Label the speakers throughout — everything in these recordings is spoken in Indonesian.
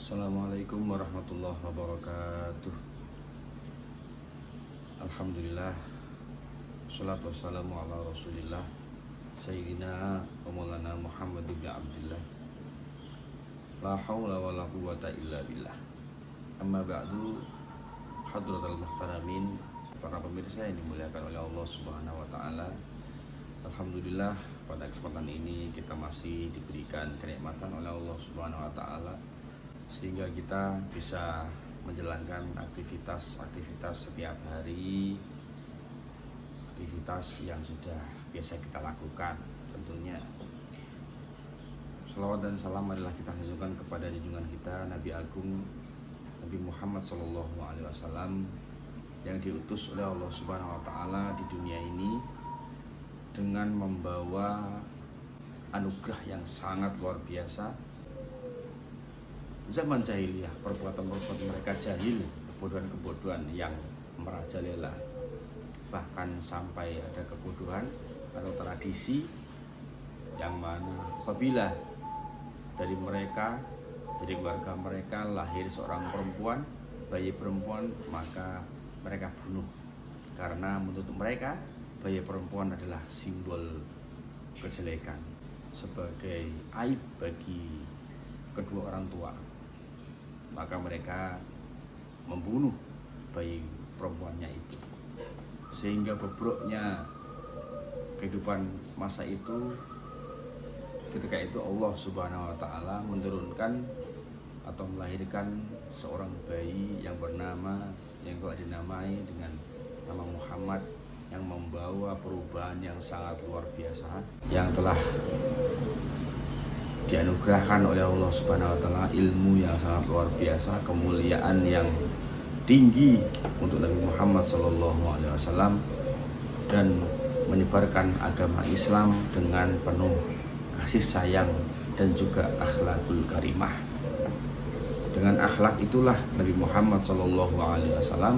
Speaker 1: Assalamualaikum warahmatullahi wabarakatuh. Alhamdulillah, salatu wassalamu ala rasulillah Sayyidina wa maulana Muhammad bin Abdillah. La hawla wa la quwwata illa billah. Amma ba'du, hadratal muhtaramin, para pemirsa yang dimuliakan oleh Allah subhanahu wa ta'ala. Alhamdulillah, pada kesempatan ini kita masih diberikan kenikmatan oleh Allah subhanahu wa ta'ala, sehingga kita bisa menjalankan aktivitas setiap hari, aktivitas yang sudah biasa kita lakukan. Tentunya salawat dan salam marilah kita haturkan kepada junjungan kita Nabi Agung Nabi Muhammad SAW, yang diutus oleh Allah Subhanahu wa Ta'ala di dunia ini dengan membawa anugerah yang sangat luar biasa. Zaman jahiliyah, perbuatan-perbuatan mereka jahil, kebodohan-kebodohan yang merajalela, bahkan sampai ada kebodohan atau tradisi yang mana apabila dari mereka, dari keluarga mereka lahir seorang perempuan, bayi perempuan, maka mereka bunuh, karena menurut mereka bayi perempuan adalah simbol kejelekan, sebagai aib bagi kedua orang tua. Maka mereka membunuh bayi perempuannya itu, sehingga bobroknya kehidupan masa itu. Ketika itu Allah Subhanahu wa Ta'ala menurunkan atau melahirkan seorang bayi yang telah dinamai dengan nama Muhammad, yang membawa perubahan yang sangat luar biasa, yang telah dianugerahkan oleh Allah Subhanahu wa Ta'ala ilmu yang sangat luar biasa, kemuliaan yang tinggi untuk Nabi Muhammad SAW, dan menyebarkan agama Islam dengan penuh kasih sayang dan juga akhlakul karimah. Dengan akhlak itulah Nabi Muhammad SAW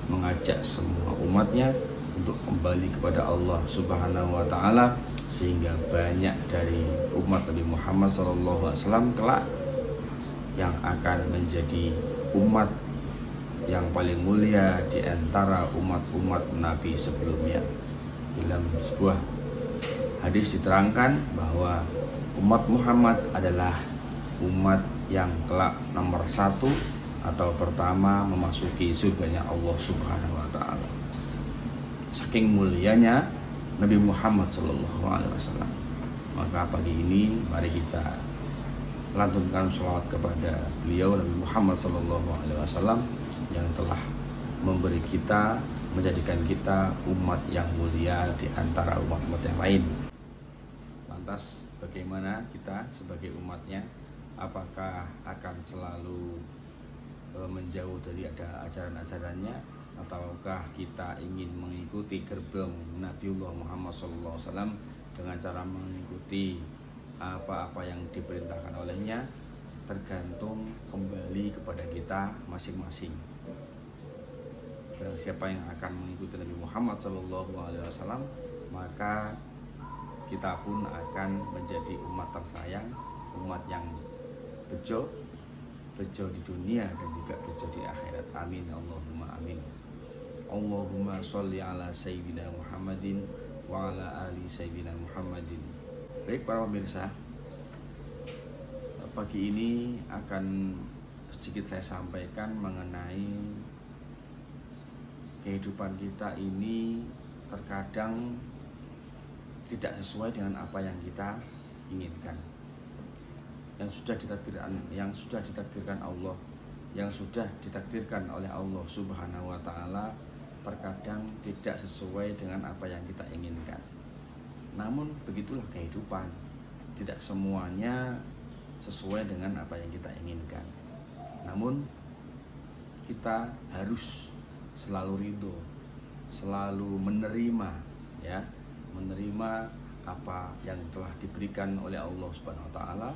Speaker 1: mengajak semua umatnya untuk kembali kepada Allah Subhanahu wa Ta'ala, sehingga banyak dari umat Nabi Muhammad SAW kelak yang akan menjadi umat yang paling mulia di antara umat-umat Nabi sebelumnya. Dalam sebuah hadis diterangkan bahwa umat Muhammad adalah umat yang kelak nomor 1 atau pertama memasuki surganya Allah Subhanahu wa Ta'ala. Saking mulianya Nabi Muhammad SAW. Maka pagi ini mari kita lantunkan sholawat kepada beliau Nabi Muhammad SAW, yang telah memberi kita, menjadikan kita umat yang mulia di antara umat-umat yang lain. Lantas bagaimana kita sebagai umatnya? Apakah akan selalu menjauh dari ada ajaran-ajarannya, ataukah kita ingin mengikuti gerbong Nabiullah Muhammad SAW dengan cara mengikuti apa-apa yang diperintahkan olehnya? Tergantung kembali kepada kita masing-masing. Dan siapa yang akan mengikuti Nabi Muhammad SAW, maka kita pun akan menjadi umat tersayang, umat yang bejo di dunia dan juga bejo di akhirat. Amin, Allahumma amin. Allahumma sholli ala sayyidina Muhammadin wa ala ali sayyidina Muhammadin. Baik para pemirsa, pagi ini akan sedikit saya sampaikan mengenai kehidupan kita ini terkadang tidak sesuai dengan apa yang kita inginkan, yang sudah ditakdirkan Allah, yang sudah ditakdirkan oleh Allah Subhanahu wa Ta'ala, terkadang tidak sesuai dengan apa yang kita inginkan. Namun begitulah kehidupan, tidak semuanya sesuai dengan apa yang kita inginkan. Namun kita harus selalu ridho, selalu menerima, ya, menerima apa yang telah diberikan oleh Allah Subhanahu wa Ta'ala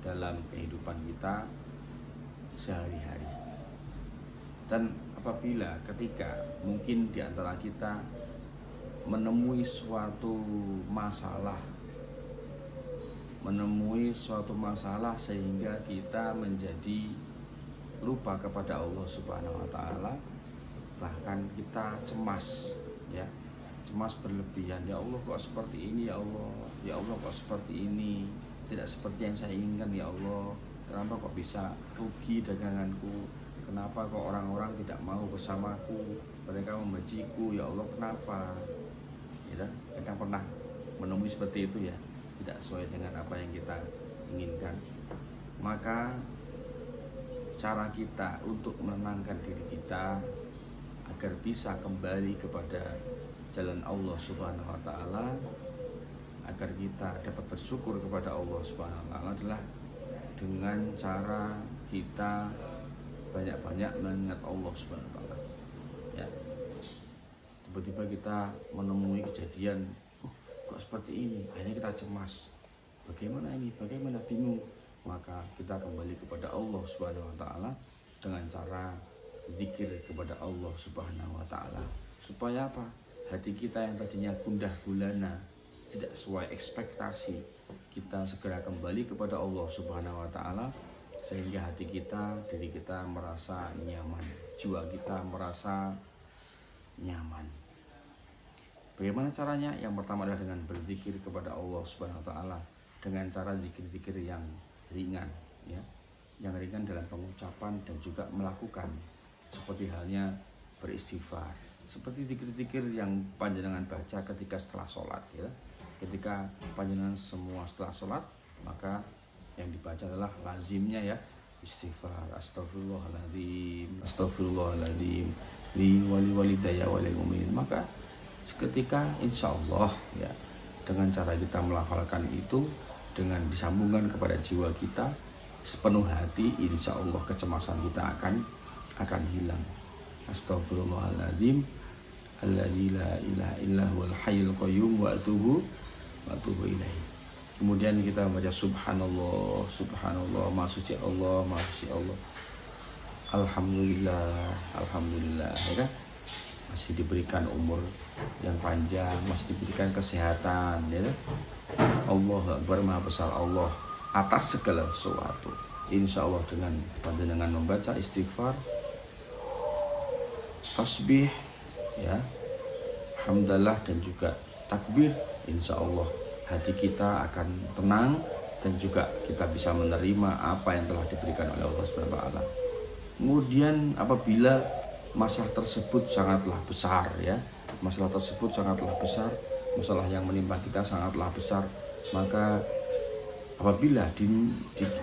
Speaker 1: dalam kehidupan kita sehari-hari. Dan apabila ketika mungkin di antara kita menemui suatu masalah sehingga kita menjadi lupa kepada Allah Subhanahu wa taala, bahkan kita cemas ya. Cemas berlebihan, ya Allah kok seperti ini, ya Allah kok seperti ini, tidak seperti yang saya inginkan, ya Allah, kenapa kok bisa rugi daganganku, kenapa kok orang-orang tidak mau bersamaku, mereka membenciku, ya Allah kenapa, ya kadang pernah menemui seperti itu ya, tidak sesuai dengan apa yang kita inginkan. Maka cara kita untuk menenangkan diri kita agar bisa kembali kepada jalan Allah Subhanahu wa taala, agar kita dapat bersyukur kepada Allah Subhanahu wa taala adalah dengan cara kita banyak-banyak mengingat Allah Subhanahu wa taala. Ya. Tiba-tiba kita menemui kejadian, kok seperti ini, akhirnya kita cemas. Bagaimana ini? Bagaimana, bingung. Maka kita kembali kepada Allah Subhanahu wa taala dengan cara zikir kepada Allah Subhanahu wa taala. Supaya apa? Hati kita yang tadinya gundah gulana, tidak sesuai ekspektasi, kita segera kembali kepada Allah Subhanahu wa taala, sehingga hati kita, diri kita merasa nyaman, jiwa kita merasa nyaman. Bagaimana caranya? Yang pertama adalah dengan berzikir kepada Allah Subhanahu wa taala dengan cara zikir-zikir yang ringan ya. Yang ringan dalam pengucapan dan juga melakukan, seperti halnya beristighfar, seperti zikir-zikir yang panjenengan baca ketika setelah sholat ya. Ketika panjenengan semua setelah sholat, maka yang dibaca adalah lazimnya ya, istighfar, astagfirullahaladzim, astagfirullahaladzim, li wali walidayya walil mu'minin. Maka ketika insya Allah ya, dengan cara kita melafalkan itu, dengan disambungkan kepada jiwa kita sepenuh hati, insya Allah kecemasan kita akan hilang. Astagfirullahaladzim, alladzi la ilaha illa huwal hayyul qayyum wa atubu ilaihi. Kemudian kita membaca subhanallah, subhanallah, maha suci Allah, maha suci Allah. Alhamdulillah, alhamdulillah, ya kan? Masih diberikan umur yang panjang, masih diberikan kesehatan, ya kan? Allah Akbar, maha besar Allah atas segala sesuatu. Insya Allah dengan membaca istighfar, tasbih, ya, hamdalah dan juga takbir, insya Allah hati kita akan tenang dan juga kita bisa menerima apa yang telah diberikan oleh Allah Subhanahu wa taala. Kemudian apabila masalah tersebut sangatlah besar ya, masalah tersebut sangatlah besar, masalah yang menimpa kita sangatlah besar, maka apabila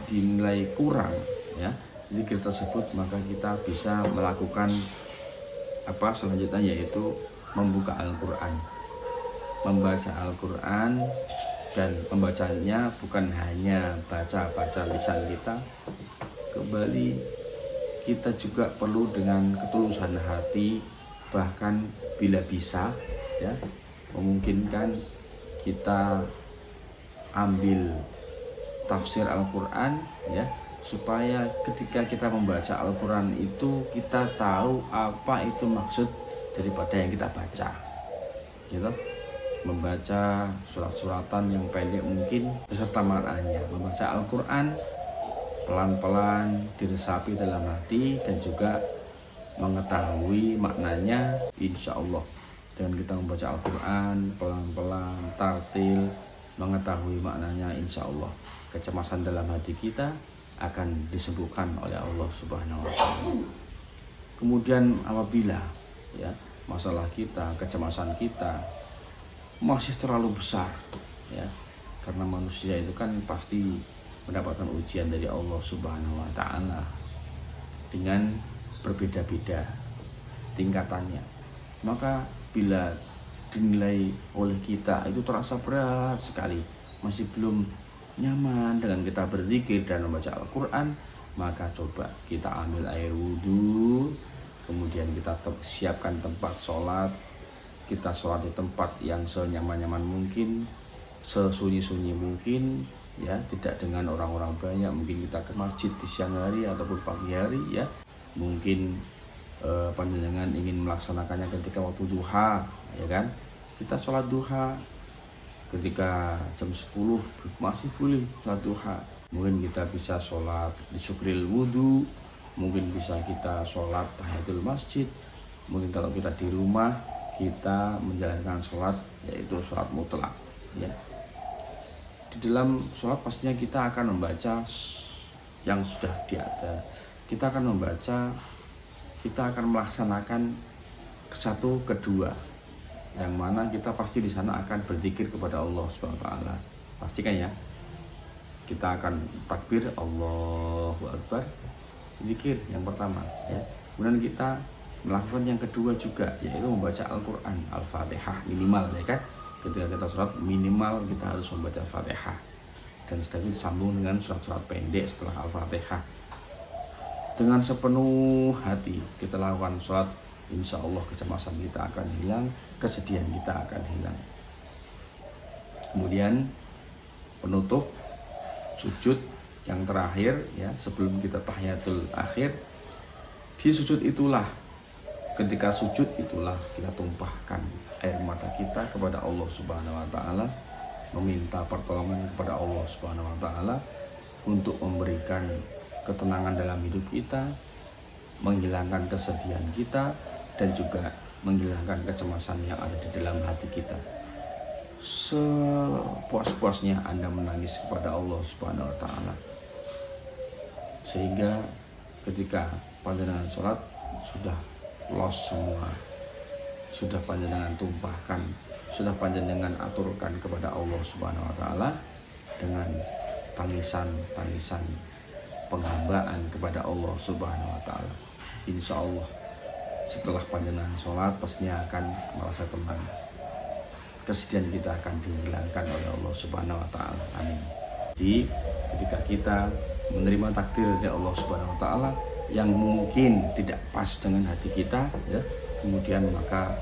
Speaker 1: dinilai kurang ya zikir tersebut, maka kita bisa melakukan apa selanjutnya, yaitu membuka Al-Quran, membaca Al-Quran, dan membacanya bukan hanya baca lisan kita, kembali kita juga perlu dengan ketulusan hati, bahkan bila bisa ya memungkinkan kita ambil tafsir Al-Quran ya, supaya ketika kita membaca Al-Quran itu kita tahu apa itu maksud daripada yang kita baca gitu. Membaca surat-suratan yang pendek mungkin beserta maknanya, membaca Al-Quran pelan-pelan diresapi dalam hati dan juga mengetahui maknanya, insya Allah dengan kita membaca Al-Quran pelan-pelan tartil mengetahui maknanya, insya Allah kecemasan dalam hati kita akan disembuhkan oleh Allah Subhanahu wa taala. Kemudian apabila ya masalah kita, kecemasan kita masih terlalu besar ya, karena manusia itu kan pasti mendapatkan ujian dari Allah Subhanahu wa taala dengan berbeda-beda tingkatannya. Maka bila dinilai oleh kita itu terasa berat sekali, masih belum nyaman dengan kita berzikir dan membaca Al-Quran, maka coba kita ambil air wudhu, kemudian kita siapkan tempat sholat, kita sholat di tempat yang senyaman-nyaman mungkin, sesunyi-sunyi mungkin ya, tidak dengan orang-orang banyak. Mungkin kita ke masjid di siang hari ataupun pagi hari ya, mungkin panjenengan ingin melaksanakannya ketika waktu duha ya kan, kita sholat duha ketika jam 10 masih boleh sholat duha. Mungkin kita bisa sholat di syukril wudhu mungkin bisa kita sholat tahiyatul masjid, mungkin kalau kita di rumah kita menjalankan sholat yaitu sholat mutlak ya. Di dalam sholat pastinya kita akan membaca yang sudah diada, kita akan membaca, kita akan melaksanakan satu kedua, yang mana kita pasti di sana akan berzikir kepada Allah Subhanahu wa taala. Pastikan ya, kita akan takbir Allahu Akbar, zikir yang pertama ya. Kemudian kita melakukan yang kedua juga, yaitu membaca Al-Quran, Al-Fatihah minimal ya kan. Ketika kita sholat minimal kita harus membaca Al-Fatihah, dan setelah itu disambung dengan surat-surat pendek setelah Al-Fatihah. Dengan sepenuh hati kita lakukan sholat, insya Allah kecemasan kita akan hilang, kesedihan kita akan hilang. Kemudian penutup sujud yang terakhir ya, sebelum kita tahiyatul akhir. Di sujud itulah, ketika sujud itulah kita tumpahkan air mata kita kepada Allah Subhanahu wa taala, meminta pertolongan kepada Allah Subhanahu wa taala untuk memberikan ketenangan dalam hidup kita, menghilangkan kesedihan kita, dan juga menghilangkan kecemasan yang ada di dalam hati kita. Sepuas-puasnya Anda menangis kepada Allah Subhanahu wa taala, sehingga ketika panjenengan sholat sudah los semua, sudah panjenengan tumpahkan, sudah panjenengan aturkan kepada Allah Subhanahu wa taala dengan tangisan-tangisan penghambaan kepada Allah Subhanahu wa taala. Insya Allah setelah panjenengan sholat pastinya akan merasa tenang, kesedihan kita akan dihilangkan oleh Allah Subhanahu wa taala. Amin. Jadi ketika kita menerima takdir dari Allah Subhanahu wa taala yang mungkin tidak pas dengan hati kita ya, kemudian maka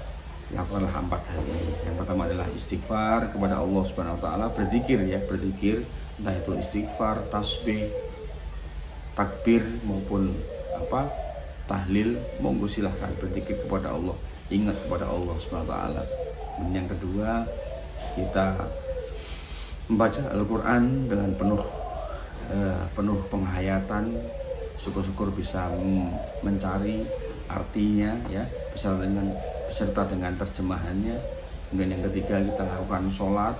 Speaker 1: lakukanlah 4 hal ini. Yang pertama adalah istighfar kepada Allah Subhanahu wa taala, berzikir ya, berzikir entah itu istighfar, tasbih, takbir maupun tahlil, monggo silahkan berzikir kepada Allah, ingat kepada Allah Subhanahu wa taala. Dan yang kedua, kita membaca Al-Quran dengan penuh penghayatan, syukur-syukur bisa mencari artinya ya, beserta dengan terjemahannya. Kemudian yang ketiga, kita lakukan sholat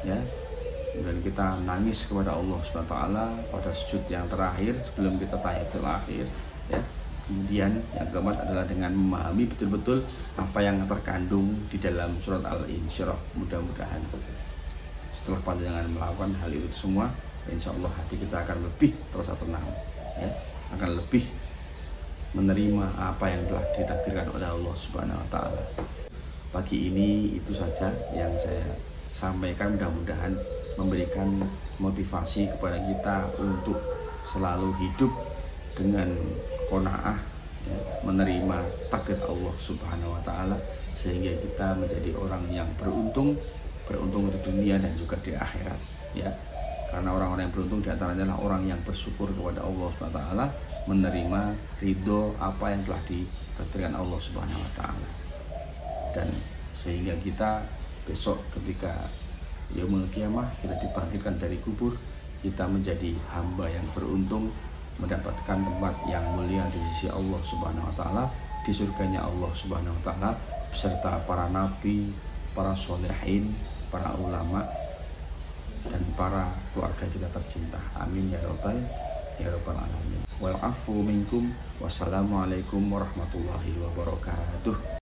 Speaker 1: ya, dan kita nangis kepada Allah Subhanahu wa taala pada sujud yang terakhir sebelum kita tahiyatul akhir ya. Kemudian yang keempat adalah dengan memahami betul-betul apa yang terkandung di dalam surat Al-Insyirah. Mudah-mudahan setelah panjenengan melakukan hal itu semua, insya Allah hati kita akan lebih terasa tenang ya, akan lebih menerima apa yang telah ditakdirkan oleh Allah Subhanahu wa taala. Pagi ini itu saja yang saya sampaikan, mudah-mudahan memberikan motivasi kepada kita untuk selalu hidup dengan qanaah ya, menerima takdir Allah Subhanahu wa taala, sehingga kita menjadi orang yang beruntung di dunia dan juga di akhirat ya. Karena orang-orang yang beruntung diantaranya adalah orang yang bersyukur kepada Allah Subhanahu wa taala, menerima ridho apa yang telah ditakdirkan Allah Subhanahu wa taala, dan sehingga kita besok ketika yaumul qiyamah kita dibangkitkan dari kubur, kita menjadi hamba yang beruntung, mendapatkan tempat yang mulia di sisi Allah Subhanahu wa taala, di surganya Allah Subhanahu wa taala, beserta para nabi, para solehin, para ulama, dan para keluarga kita tercinta. Amin ya rabbal alamin. Wal afu minkum. Wassalamualaikum warahmatullahi wabarakatuh.